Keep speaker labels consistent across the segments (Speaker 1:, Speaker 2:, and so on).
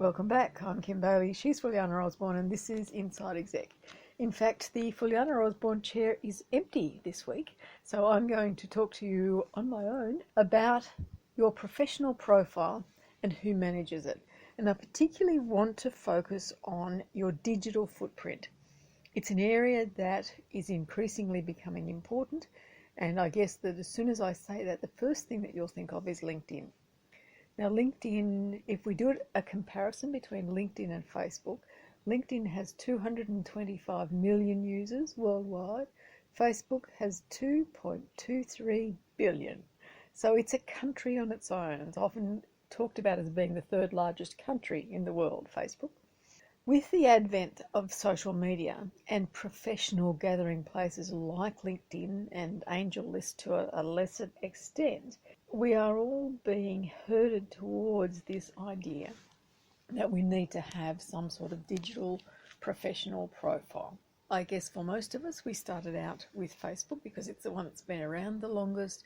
Speaker 1: Welcome back. I'm Kim Bailey. She's Fuliana Osborne, and this is Inside Exec. In fact, the Fuliana Osborne chair is empty this week, so I'm going to talk to you on my own about your professional profile and who manages it. And I particularly want to focus on your digital footprint. It's an area that is increasingly becoming important, and I guess that as soon as I say that, the first thing that you'll think of is LinkedIn. Now, LinkedIn, if we do a comparison between LinkedIn and Facebook, LinkedIn has 225 million users worldwide. Facebook has 2.23 billion. So it's a country on its own. It's often talked about as being the third largest country in the world, Facebook. With the advent of social media and professional gathering places like LinkedIn and AngelList to a lesser extent, we are all being herded towards this idea that we need to have some sort of digital professional profile. I guess for most of us, we started out with Facebook because it's the one that's been around the longest,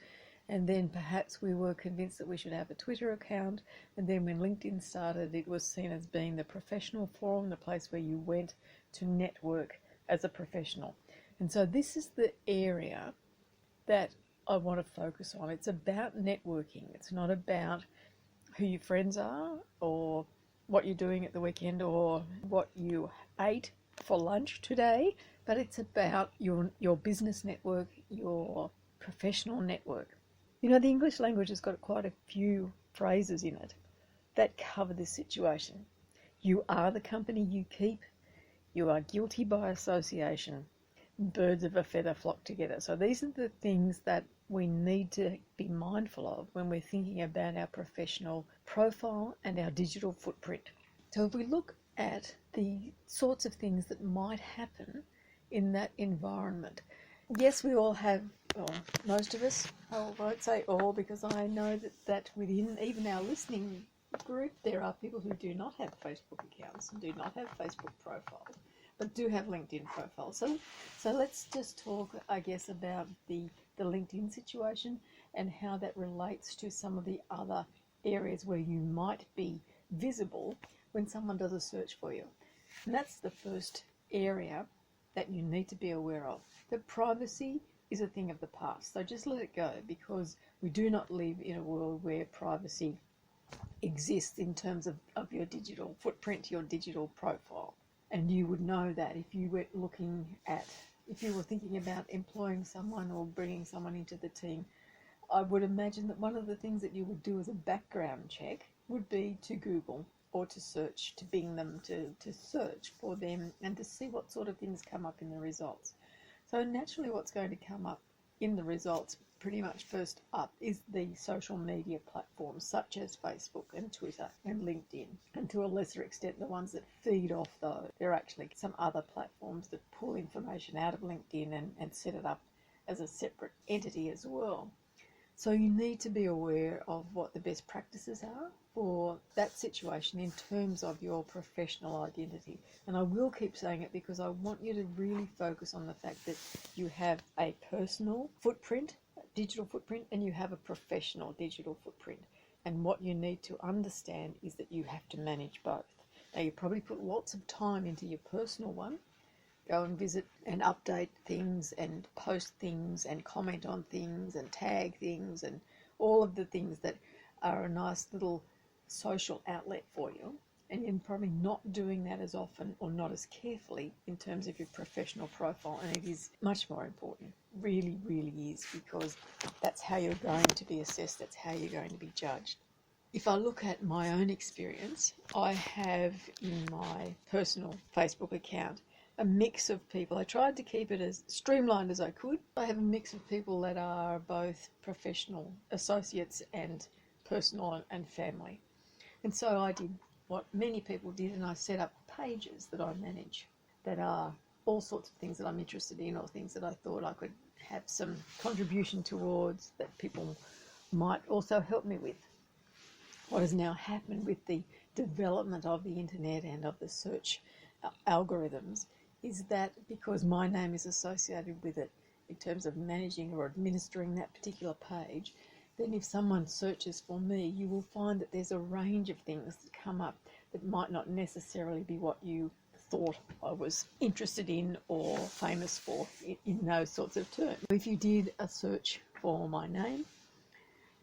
Speaker 1: and then perhaps we were convinced that we should have a Twitter account, and then when LinkedIn started, it was seen as being the professional forum, the place where you went to network as a professional. And so this is the area that I want to focus on. It's about networking. It's not about who your friends are or what you're doing at the weekend or what you ate for lunch today, but it's about your business network, your professional network. You know, the English language has got quite a few phrases in it that cover this situation. You are the company you keep. You are guilty by association. Birds of a feather flock together. So these are the things that we need to be mindful of when we're thinking about our professional profile and our digital footprint. So if we look at the sorts of things that might happen in that environment, yes, we all have, or most of us, I won't say all because I know that within even our listening group, there are people who do not have Facebook accounts and do not have Facebook profiles, but do have LinkedIn profiles. So let's just talk, I guess, about the LinkedIn situation and how that relates to some of the other areas where you might be visible when someone does a search for you. And that's the first area that you need to be aware of. That privacy is a thing of the past. So just let it go, because we do not live in a world where privacy exists in terms of your digital footprint, your digital profile. And you would know that if you were if you were thinking about employing someone or bringing someone into the team, I would imagine that one of the things that you would do as a background check would be to Google or to search, to Bing them, to search for them and to see what sort of things come up in the results. So naturally what's going to come up in the results pretty much first up is the social media platforms such as Facebook and Twitter and LinkedIn, and to a lesser extent the ones that feed off those. There are actually some other platforms that pull information out of LinkedIn and set it up as a separate entity as well. So you need to be aware of what the best practices are for that situation in terms of your professional identity. And I will keep saying it because I want you to really focus on the fact that you have a personal footprint, digital footprint, and you have a professional digital footprint. And what you need to understand is that you have to manage both. Now, you probably put lots of time into your personal one. Go and visit and update things and post things and comment on things and tag things and all of the things that are a nice little social outlet for you. And you're probably not doing that as often or not as carefully in terms of your professional profile. And it is much more important. Really, really is, because that's how you're going to be assessed. That's how you're going to be judged. If I look at my own experience, I have in my personal Facebook account a mix of people. I tried to keep it as streamlined as I could. I have a mix of people that are both professional associates and personal and family. And so I did what many people did, and I set up pages that I manage that are all sorts of things that I'm interested in or things that I thought I could have some contribution towards that people might also help me with. What has now happened with the development of the internet and of the search algorithms is that because my name is associated with it in terms of managing or administering that particular page, then if someone searches for me, you will find that there's a range of things that come up that might not necessarily be what you thought I was interested in or famous for in those sorts of terms. If you did a search for my name,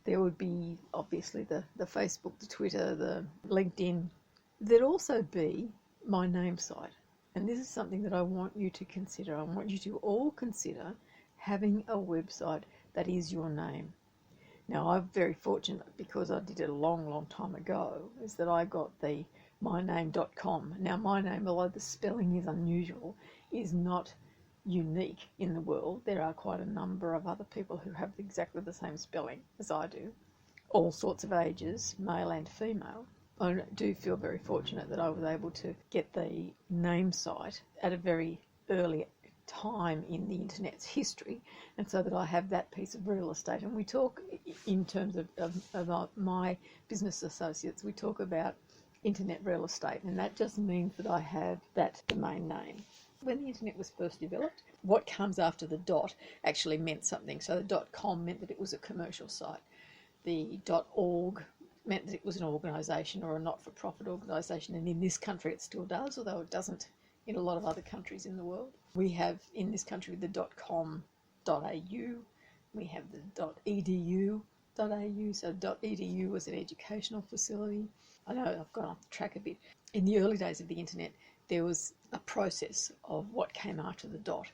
Speaker 1: there would be obviously the Facebook, the Twitter, the LinkedIn. There'd also be my name site. And this is something that I want you to consider. I want you to all consider having a website that is your name. Now, I'm very fortunate because I did it a long, long time ago, is that I got the myname.com. Now, my name, although the spelling is unusual, is not unique in the world. There are quite a number of other people who have exactly the same spelling as I do, all sorts of ages, male and female. I do feel very fortunate that I was able to get the name site at a very early time in the internet's history, and so that I have that piece of real estate. And we talk in terms of my business associates, we talk about internet real estate, and that just means that I have that domain name. When the internet was first developed, what comes after the dot actually meant something. So the .com meant that it was a commercial site. The .org meant that it was an organisation or a not-for-profit organisation, and in this country it still does, although it doesn't in a lot of other countries in the world. We have in this country the .com.au, we have the .edu.au, so .edu was an educational facility. I know I've gone off track a bit. In the early days of the internet, there was a process of what came after the dot.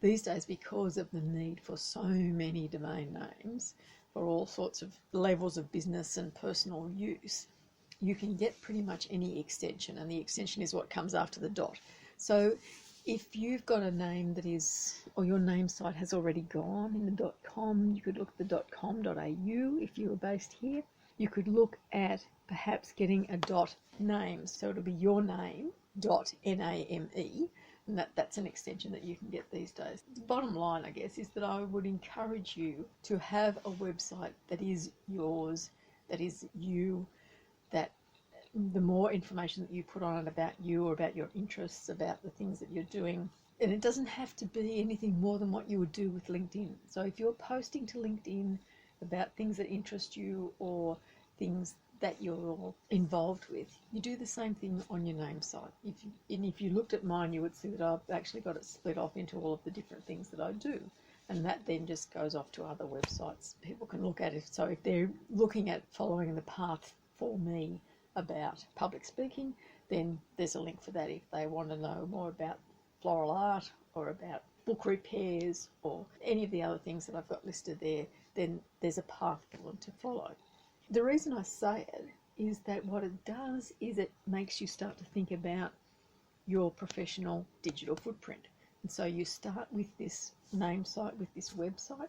Speaker 1: These days, because of the need for so many domain names for all sorts of levels of business and personal use, you can get pretty much any extension, and the extension is what comes after the dot. So if you've got a name that is, or your name site has already gone in the .com, you could look at the .com.au if you were based here. You could look at perhaps getting a .name, so it'll be your name, .name, and that's an extension that you can get these days. The bottom line, I guess, is that I would encourage you to have a website that is yours, that is you, that the more information that you put on it about you or about your interests, about the things that you're doing, and it doesn't have to be anything more than what you would do with LinkedIn. So if you're posting to LinkedIn about things that interest you or things that you're involved with, you do the same thing on your name site. If you looked at mine, you would see that I've actually got it split off into all of the different things that I do, and that then just goes off to other websites. People can look at it. So if they're looking at following the path for me about public speaking, then there's a link for that. If they want to know more about floral art or about book repairs or any of the other things that I've got listed there, then there's a path for them to follow. The reason I say it is that what it does is it makes you start to think about your professional digital footprint. And so you start with this name site, with this website,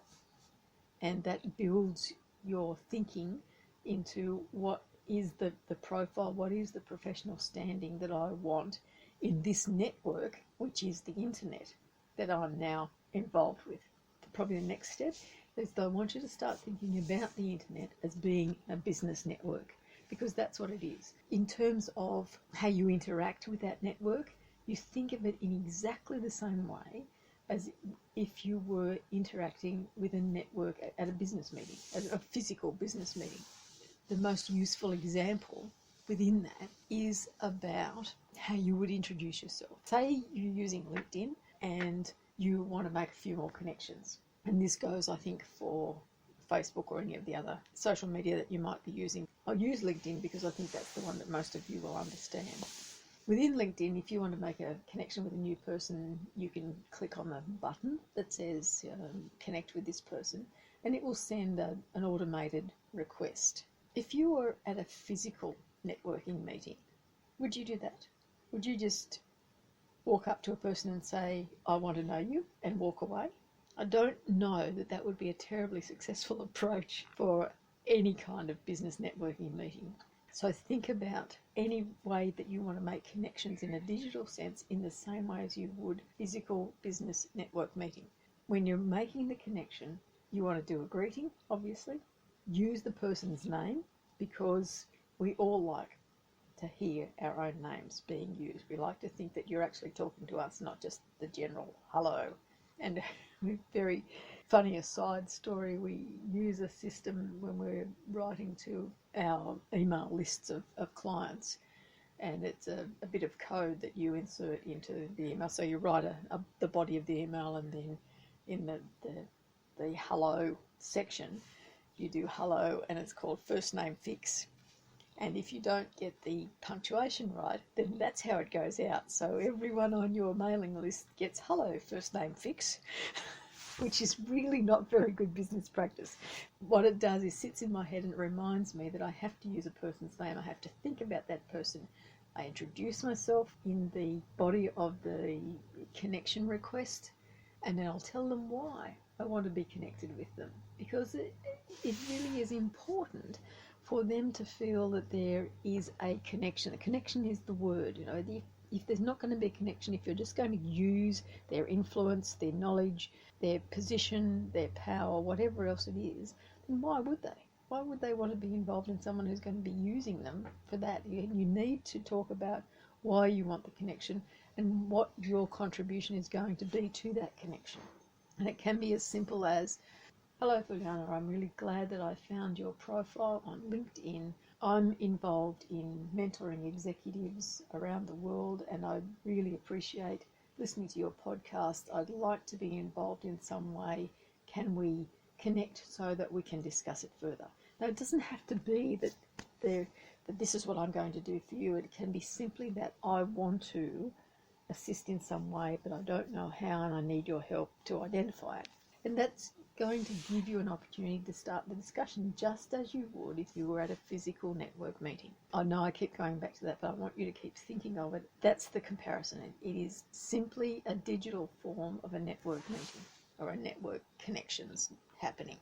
Speaker 1: and that builds your thinking into what is the profile, what is the professional standing that I want in this network, which is the internet that I'm now involved with. Probably the next step is that I want you to start thinking about the internet as being a business network, because that's what it is. In terms of how you interact with that network, you think of it in exactly the same way as if you were interacting with a network at a business meeting, at a physical business meeting. The most useful example within that is about how you would introduce yourself. Say you're using LinkedIn and you want to make a few more connections. And this goes, I think, for Facebook or any of the other social media that you might be using. I'll use LinkedIn because I think that's the one that most of you will understand. Within LinkedIn, if you want to make a connection with a new person, you can click on the button that says connect with this person, and it will send an automated request. If you were at a physical networking meeting, would you do that? Would you just walk up to a person and say, I want to know you, and walk away? I don't know that that would be a terribly successful approach for any kind of business networking meeting. So think about any way that you want to make connections in a digital sense in the same way as you would physical business network meeting. When you're making the connection, you want to do a greeting, obviously. Use the person's name, because we all like to hear our own names being used. We like to think that you're actually talking to us, not just the general hello. And we're very Funny aside story, we use a system when we're writing to our email lists of clients, and it's a bit of code that you insert into the email. So you write the body of the email, and then in the hello section, you do hello, and it's called first name fix. And if you don't get the punctuation right, then that's how it goes out. So everyone on your mailing list gets hello, first name fix, which is really not very good business practice. What it does is sits in my head and it reminds me that I have to use a person's name. I have to think about that person. I introduce myself in the body of the connection request, and then I'll tell them why I want to be connected with them, because it really is important for them to feel that there is a connection. A connection is the word, you know. If there's not going to be a connection, if you're just going to use their influence, their knowledge, their position, their power, whatever else it is, then why would they? Why would they want to be involved in someone who's going to be using them for that? You need to talk about why you want the connection and what your contribution is going to be to that connection. And it can be as simple as, hello, Fuliana, I'm really glad that I found your profile on LinkedIn. I'm involved in mentoring executives around the world, and I really appreciate listening to your podcast. I'd like to be involved in some way. Can we connect so that we can discuss it further? Now, it doesn't have to be that this is what I'm going to do for you. It can be simply that I want to assist in some way, but I don't know how, and I need your help to identify it. And that's going to give you an opportunity to start the discussion just as you would if you were at a physical network meeting. I know I keep going back to that, but I want you to keep thinking of it. That's the comparison. It is simply a digital form of a network meeting or a network connections happening.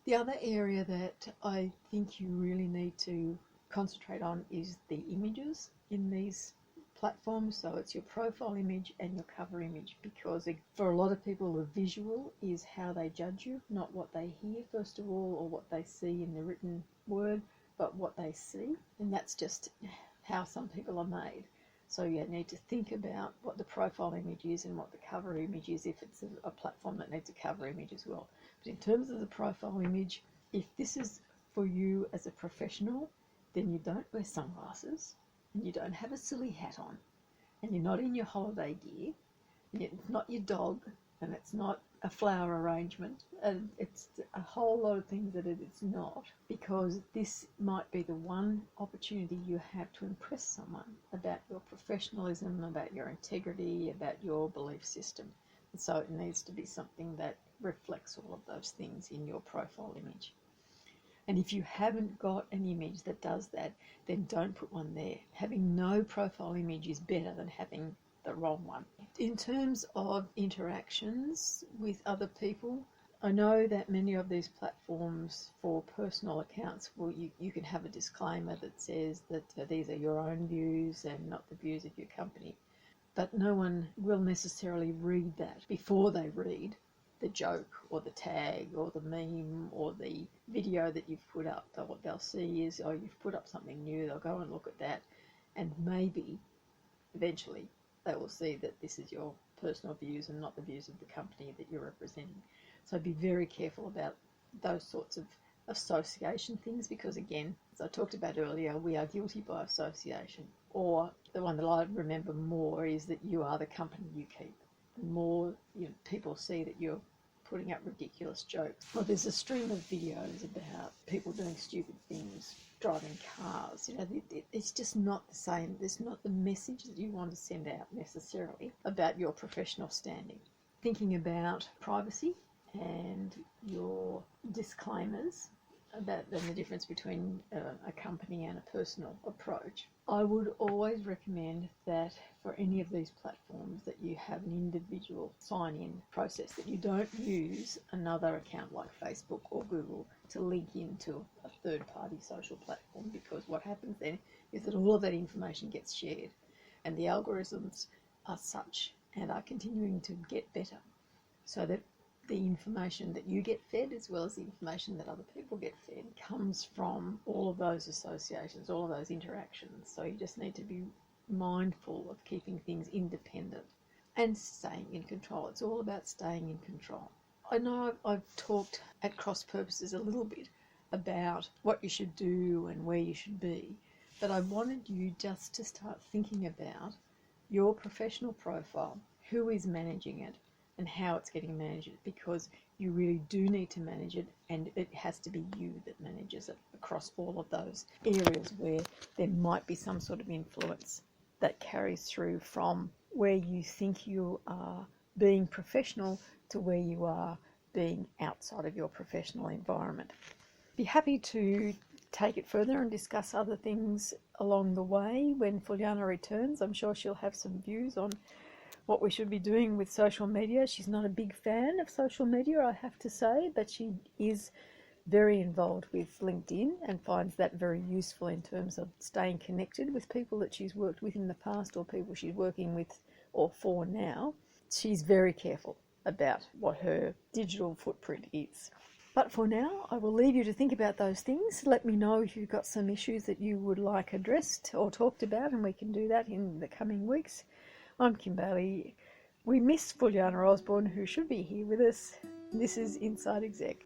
Speaker 1: The other area that I think you really need to concentrate on is the images in these platforms. So it's your profile image and your cover image, because for a lot of people the visual is how they judge you, not what they hear first of all or what they see in the written word, but what they see, and that's just how some people are made. So you need to think about what the profile image is and what the cover image is if it's a platform that needs a cover image as well. But in terms of the profile image, if this is for you as a professional, then you don't wear sunglasses, and you don't have a silly hat on, and you're not in your holiday gear, and it's not your dog, and it's not a flower arrangement, and it's a whole lot of things that it's not, because this might be the one opportunity you have to impress someone about your professionalism, about your integrity, about your belief system. And so it needs to be something that reflects all of those things in your profile image. And if you haven't got an image that does that, then don't put one there. Having no profile image is better than having the wrong one. In terms of interactions with other people, I know that many of these platforms for personal accounts, well, you can have a disclaimer that says that these are your own views and not the views of your company. But no one will necessarily read that before they read the joke or the tag or the meme or the video that you've put up. So what they'll see is, oh, you've put up something new, they'll go and look at that, and maybe eventually they will see that this is your personal views and not the views of the company that you're representing. So be very careful about those sorts of association things, because again, as I talked about earlier, we are guilty by association. Or the one that I remember more is that you are the company you keep. The more people see that you're putting up ridiculous jokes. Well, there's a stream of videos about people doing stupid things, driving cars. It's just not the same. There's not the message that you want to send out necessarily about your professional standing. Thinking about privacy and your disclaimers about the difference between a company and a personal approach. I would always recommend that for any of these platforms that you have an individual sign-in process, that you don't use another account like Facebook or Google to link into a third-party social platform, because what happens then is that all of that information gets shared, and the algorithms are such and are continuing to get better, so that the information that you get fed, as well as the information that other people get fed, comes from all of those associations, all of those interactions. So you just need to be mindful of keeping things independent and staying in control. It's all about staying in control. I know I've talked at cross purposes a little bit about what you should do and where you should be, but I wanted you just to start thinking about your professional profile, who is managing it, and how it's getting managed, because you really do need to manage it, and it has to be you that manages it across all of those areas where there might be some sort of influence that carries through from where you think you are being professional to where you are being outside of your professional environment. Be happy to take it further and discuss other things along the way when Fuliana returns. I'm sure she'll have some views on what we should be doing with social media. She's not a big fan of social media, I have to say, but she is very involved with LinkedIn and finds that very useful in terms of staying connected with people that she's worked with in the past or people she's working with or for now. She's very careful about what her digital footprint is. But for now, I will leave you to think about those things. Let me know if you've got some issues that you would like addressed or talked about, and we can do that in the coming weeks. I'm Kim Bailey. We miss Fuliana Osborne, who should be here with us. This is Inside Exec.